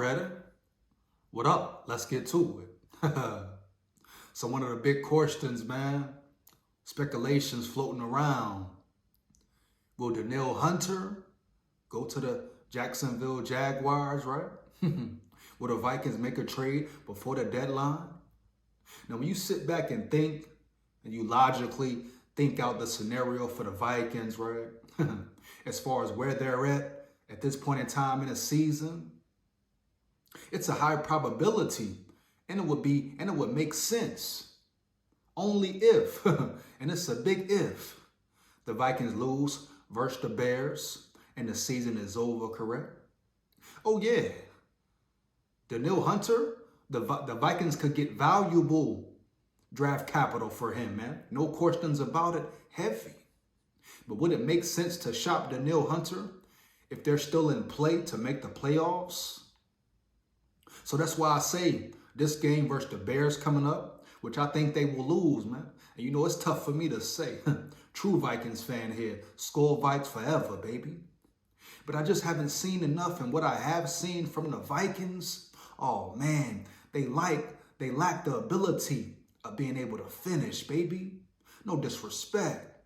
ready? What up? Let's get to it. So one of the big questions, man, speculations floating around. Will Danielle Hunter go to the Jacksonville Jaguars, right? Will the Vikings make a trade before the deadline? Now, when you sit back and think, and you logically think out the scenario for the Vikings, right? As far as where they're at this point in time in the season, it's a high probability, and it would make sense. Only if, and it's a big if, the Vikings lose versus the Bears and the season is over, correct? Oh yeah, Danielle Hunter, the Vikings could get valuable draft capital for him, man. No questions about it, heavy. But would it make sense to shop Danielle Hunter if they're still in play to make the playoffs? So that's why I say this game versus the Bears coming up, which I think they will lose, man. And you know, it's tough for me to say. True Vikings fan here. SKOL Vikes forever, baby. But I just haven't seen enough. And what I have seen from the Vikings, oh man, they lack the ability of being able to finish, baby. No disrespect.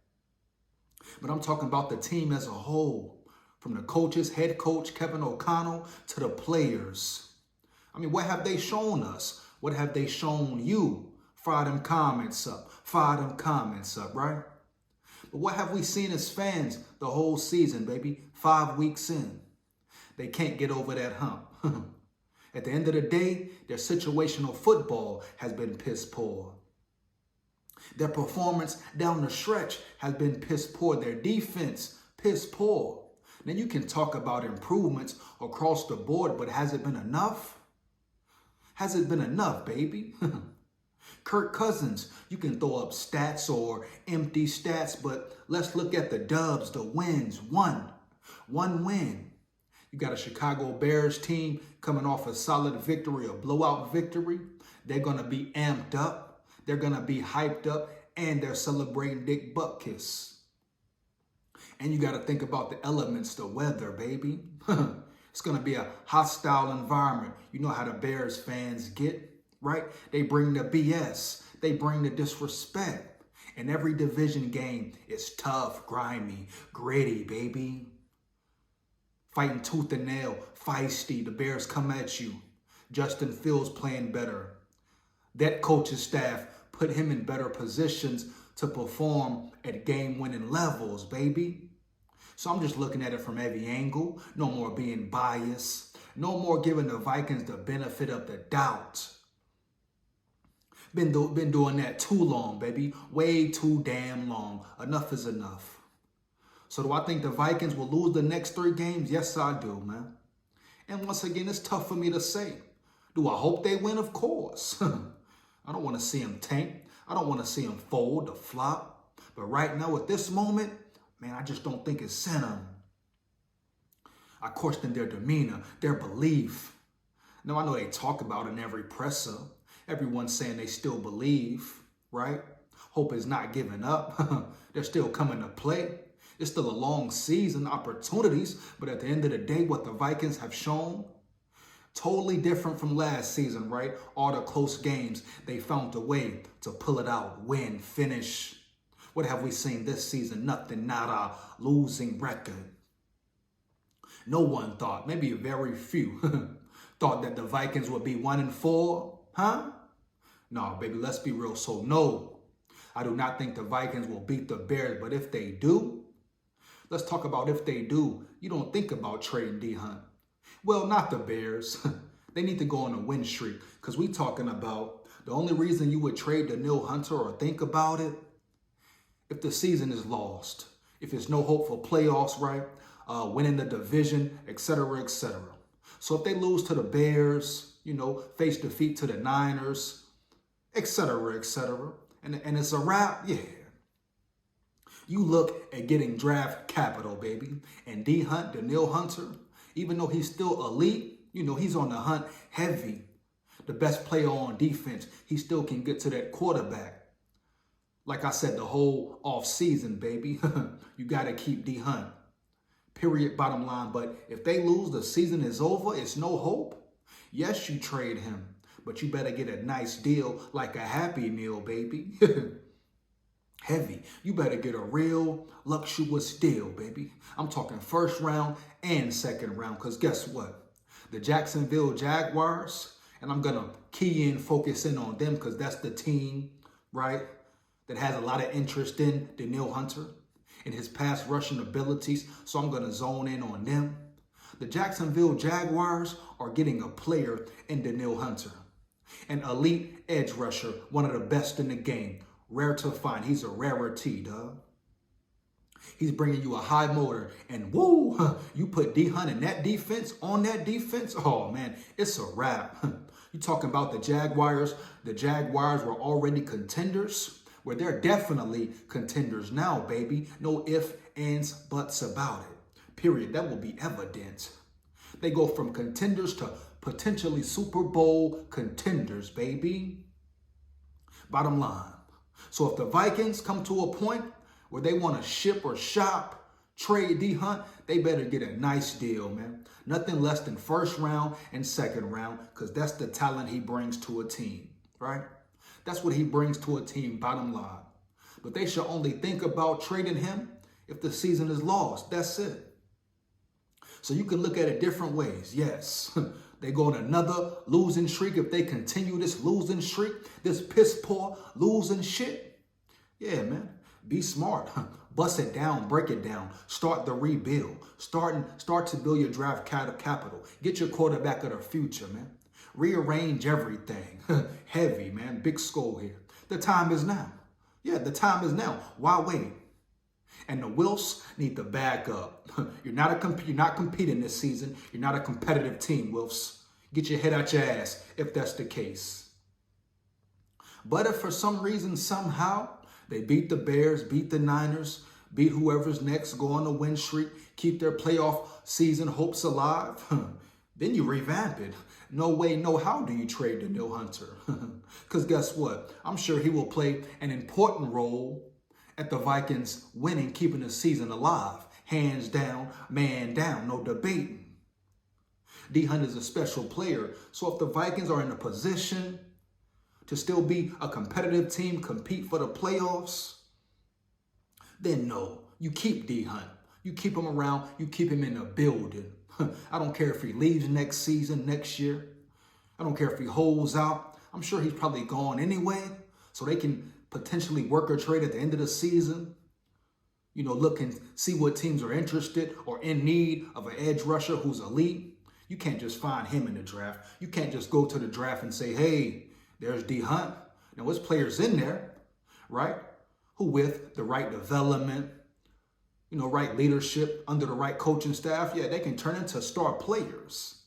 But I'm talking about the team as a whole. From the coaches, head coach Kevin O'Connell, to the players. I mean, what have they shown us? What have they shown you? Fire them comments up. Fire them comments up, right? But what have we seen as fans the whole season, baby? 5 weeks in. They can't get over that hump. At the end of the day, their situational football has been piss poor. Their performance down the stretch has been piss poor. Their defense, piss poor. Now, you can talk about improvements across the board, but has it been enough? Has it been enough, baby? Kirk Cousins, you can throw up stats or empty stats, but let's look at the dubs, the wins. One win. You got a Chicago Bears team coming off a solid victory, a blowout victory. They're going to be amped up. They're going to be hyped up, and they're celebrating Dick Butkus. And you got to think about the elements, the weather, baby. It's going to be a hostile environment. You know how the Bears fans get, right? They bring the BS. They bring the disrespect. And every division game is tough, grimy, gritty, baby. Fighting tooth and nail, feisty. The Bears come at you. Justin Fields playing better. That coaching staff put him in better positions to perform at game-winning levels, baby. So I'm just looking at it from every angle. No more being biased. No more giving the Vikings the benefit of the doubt. Been doing that too long, baby. Way too damn long. Enough is enough. So do I think the Vikings will lose the next 3 games? Yes, I do, man. And once again, it's tough for me to say. Do I hope they win? Of course. I don't want to see them tank. I don't want to see them fold or flop. But right now, at this moment, man, I just don't think it's in them. I question their demeanor, their belief. Now, I know they talk about it in every presser. Everyone's saying they still believe, right? Hope is not giving up. They're still coming to play. It's still a long season, opportunities. But at the end of the day, what the Vikings have shown, totally different from last season, right? All the close games, they found a way to pull it out, win, finish. What have we seen this season? Nothing, not a losing record. No one thought, maybe a very few, thought that the Vikings would be 1-4, huh? No, baby, let's be real. So no, I do not think the Vikings will beat the Bears, but if they do, let's talk about if they do. You don't think about trading D Hunt. Well, not the Bears. They need to go on a win streak, because we talking about the only reason you would trade Danielle Hunter or think about it, if the season is lost, if there's no hope for playoffs, right? Winning the division, etc., etc. So if they lose to the Bears, you know, face defeat to the Niners, etc., etc., and it's a wrap, yeah. You look at getting draft capital, baby. And D Hunt, Danielle Hunter, even though he's still elite, you know, he's on the hunt heavy. The best player on defense, he still can get to that quarterback. Like I said, the whole off season, baby, you got to keep D Hunt. Period, bottom line. But if they lose, the season is over. It's no hope. Yes, you trade him, but you better get a nice deal like a Happy Meal, baby. Heavy. You better get a real luxurious deal, baby. I'm talking first round and second round, because guess what? The Jacksonville Jaguars, and I'm going to key in, focus in on them because that's the team, right, that has a lot of interest in Danielle Hunter and his pass rushing abilities. So I'm going to zone in on them. The Jacksonville Jaguars are getting a player in Danielle Hunter, an elite edge rusher, one of the best in the game. Rare to find. He's a rarity, dog. He's bringing you a high motor, and woo, you put D Hunt in that defense, on that defense, oh man, it's a wrap. You talking about the Jaguars? The Jaguars were already contenders. Well, they're definitely contenders now, baby. No ifs, ands, buts about it. Period. That will be evident. They go from contenders to potentially Super Bowl contenders, baby. Bottom line. So if the Vikings come to a point where they want to ship or shop, trade D Hunt, they better get a nice deal, man. Nothing less than first round and second round, because that's the talent he brings to a team, right? That's what he brings to a team, bottom line. But they should only think about trading him if the season is lost. That's it. So you can look at it different ways. Yes, they go on another losing streak if they continue this losing streak, this piss poor losing shit. Yeah, man. Be smart. Bust it down, break it down. Start the rebuild. Start to build your draft capital. Get your quarterback of the future, man. Rearrange everything. Heavy, man. Big SKOL here. The time is now. Yeah, the time is now. Why wait? And the Wilfs need to back up. You're not competing this season. You're not a competitive team, Wilfs. Get your head out your ass if that's the case. But if for some reason, somehow, they beat the Bears, beat the Niners, beat whoever's next, go on a win streak, keep their playoff season hopes alive, then you revamp it. No way, no how do you trade Danielle Hunter. Because guess what? I'm sure he will play an important role at the Vikings winning, keeping the season alive. Hands down, man down, no debating. D Hunt is a special player. So if the Vikings are in a position to still be a competitive team, compete for the playoffs, then no, you keep D Hunt. You keep him around, you keep him in the building. I don't care if he leaves next season, next year. I don't care if he holds out. I'm sure he's probably gone anyway, so they can potentially work or trade at the end of the season. You know, look and see what teams are interested or in need of an edge rusher who's elite. You can't just find him in the draft. You can't just go to the draft and say, hey, there's D Hunt. Now, there's players in there, right, who with the right development, you know, right leadership, under the right coaching staff, yeah, they can turn into star players.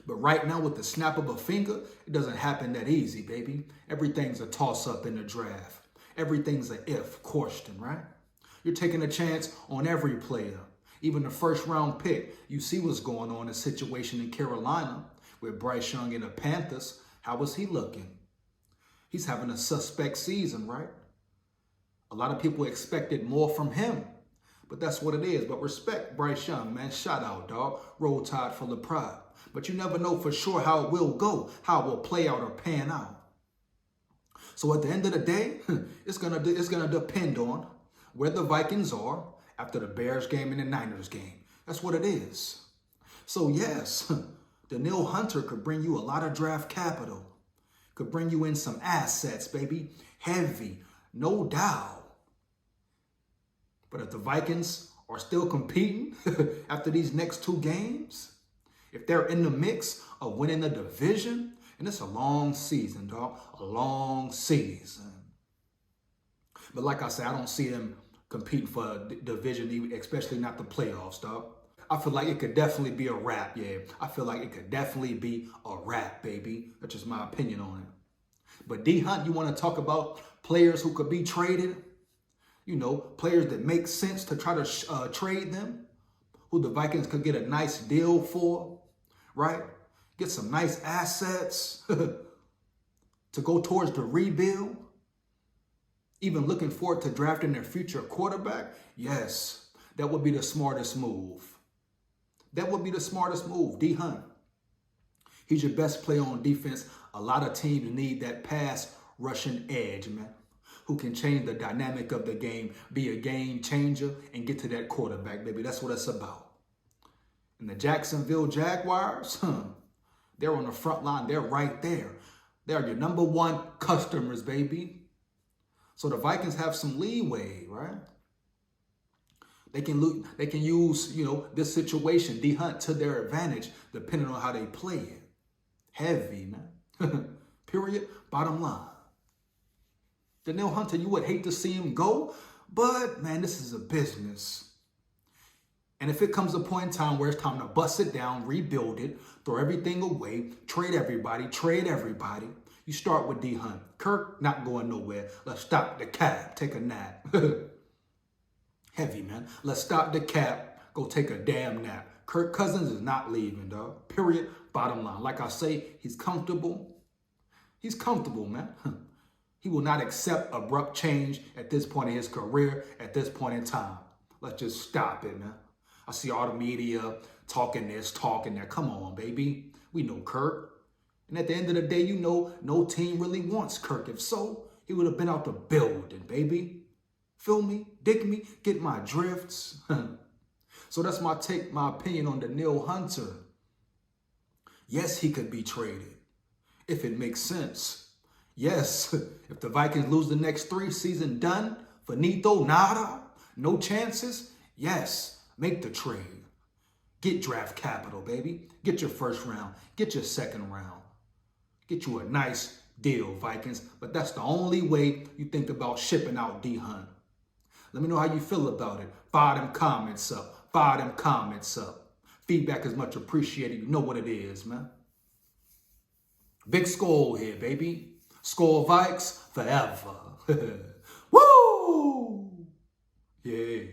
But right now, with the snap of a finger, it doesn't happen that easy, baby. Everything's a toss-up in the draft. Everything's an if question, right? You're taking a chance on every player, even the first-round pick. You see what's going on in the situation in Carolina with Bryce Young and the Panthers. How is he looking? He's having a suspect season, right? A lot of people expected more from him, but that's what it is. But respect Bryce Young, man. Shout out, dog. Roll Tide full of pride. But you never know for sure how it will go, how it will play out or pan out. So at the end of the day, it's gonna depend on where the Vikings are after the Bears game and the Niners game. That's what it is. So yes, Danielle Hunter could bring you a lot of draft capital, could bring you in some assets, baby. Heavy, no doubt. But if the Vikings are still competing after these next two games, if they're in the mix of winning the division, and it's a long season, dog, a long season. But like I said, I don't see them competing for a division, especially not the playoffs, dog. I feel like it could definitely be a wrap, yeah. I feel like it could definitely be a wrap, baby. That's just my opinion on it. But D Hunt, you want to talk about players who could be traded? You know, players that make sense to try to trade them, who the Vikings could get a nice deal for, right? Get some nice assets to go towards the rebuild. Even looking forward to drafting their future quarterback. Yes, that would be the smartest move. That would be the smartest move, D Hunt. He's your best player on defense. A lot of teams need that pass rushing edge, man, who can change the dynamic of the game, be a game changer, and get to that quarterback, baby. That's what it's about. And the Jacksonville Jaguars, they're on the front line. They're right there. They're your number one customers, baby. So the Vikings have some leeway, right? They can use, this situation, D Hunt, to their advantage, depending on how they play it. Heavy, man. Period. Bottom line. Danielle Hunter, you would hate to see him go, but, man, this is a business. And if it comes a point in time where it's time to bust it down, rebuild it, throw everything away, trade everybody, you start with D Hunt. Kirk, not going nowhere. Let's stop the cap, take a nap. Heavy, man. Let's stop the cap, go take a damn nap. Kirk Cousins is not leaving, dog. Period. Bottom line. Like I say, he's comfortable. He's comfortable, man. He will not accept abrupt change at this point in his career, at this point in time. Let's just stop it, man. I see all the media talking this, talking that. Come on, baby. We know Kirk. And at the end of the day, no team really wants Kirk. If so, he would have been out the building, baby. Feel me? Dig me? Get my drifts? So that's my opinion on Danielle Hunter. Yes, he could be traded if it makes sense. Yes, if the Vikings lose the next 3, season done, finito, nada, no chances, yes, make the trade. Get draft capital, baby. Get your first round. Get your second round. Get you a nice deal, Vikings. But that's the only way you think about shipping out D Hunt. Let me know how you feel about it. Fire them comments up. Fire them comments up. Feedback is much appreciated. You know what it is, man. Big SKOL here, baby. SKOL Vikes forever. Woo! Yeah.